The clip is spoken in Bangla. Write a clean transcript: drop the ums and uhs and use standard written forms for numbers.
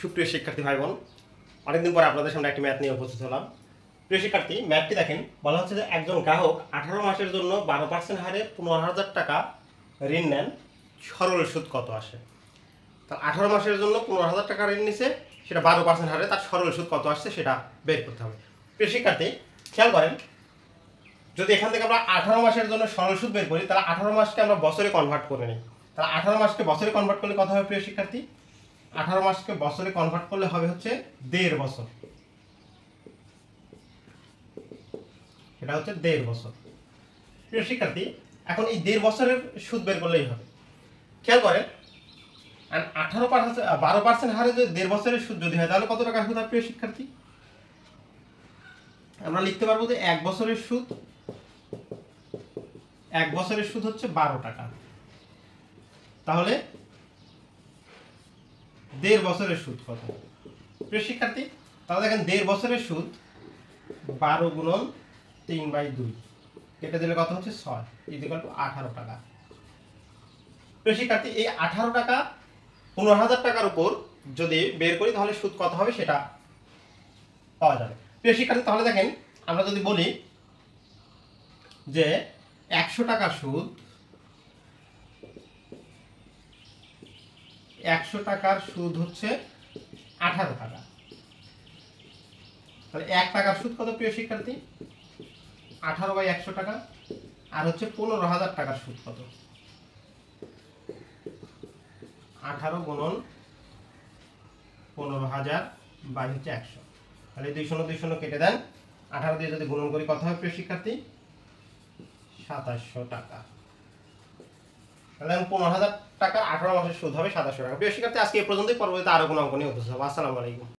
সুপ্রিয় শিক্ষার্থী ভাই বোন, অনেকদিন পরে আপনাদের সামনে একটি ম্যাথ নিয়ে উপস্থিত হলাম। প্রিয় শিক্ষার্থী, ম্যাথটি দেখেন, বলা হচ্ছে যে একজন গ্রাহক 18 মাসের জন্য 12% হারে 15,000 টাকা ঋণ নেন, সরল সুদ কত আসে? তার 18 মাসের জন্য 15,000 টাকা ঋণ নিছে, সেটা 12% হারে তার সরল সুদ কত আসছে সেটা বের করতে হবে। প্রিয় শিক্ষার্থী, খেয়াল করেন, যদি এখান থেকে আমরা 18 মাসের জন্য সরল সুদ বের করি, তাহলে 18 মাসকে আমরা বছরে কনভার্ট করে নিই। তাহলে 18 মাসকে বছরে কনভার্ট করলে কত হবে প্রিয় শিক্ষার্থী? 18 মাসকে বছরে কনভার্ট করলে হবে হচ্ছে 1.5 বছর। এটা হচ্ছে 1.5 বছর। প্রিয় শিক্ষার্থী, এখন এই 1.5 বছরের সুদ বের করলেই হবে। খেয়াল করেন, 12% হারে যদি 1.5 বছরের সুদ যদি হয়, তাহলে কত টাকা সুদ হবে প্রিয় শিক্ষার্থী? আমরা লিখতে পারবো যে 1 বছরের সুদ, 1 বছরের সুদ হচ্ছে 12 টাকা। তাহলে 1.5 বছরের সুদ কত প্রিয় শিক্ষার্থী? তাহলে দেখেন, 1.5 বছরের সুদ 12 গুণন 3/2 কেটে দিলে কত হচ্ছে 6 = 18 টাকা। প্রিয় শিক্ষার্থী, এই 18 টাকা 15,000 টাকার উপর যদি বের করি, তাহলে সুদ কত হবে সেটা পাওয়া যাবে। প্রিয় শিক্ষার্থী, তাহলে দেখেন, আমরা যদি বলি যে 100 টাকা সুদ, 100 টাকার সুদ হচ্ছে 18 টাকা, তাহলে 1 টাকার সুদ কত প্রিয় শিক্ষার্থী? 18/100 টাকা। আর হচ্ছে 15,000 টাকার সুদ কত? 18 গুণন 15,000 বাই হচ্ছে 100। তাহলে 200 কেটে দেন, 18 দিয়ে যদি গুণন করি কত হবে প্রিয় শিক্ষার্থী? 2700 টাকা। তাহলে 15,000 টাকা 18 মাসের সুদ হবে 2700 টাকা। প্রিয় শিক্ষার্থী, আজকে এই পর্যন্তই। পরবর্তীতে আরো কোনো অঙ্ক নিয়ে উপস্থিত হবো। আসসালামু আলাইকুম।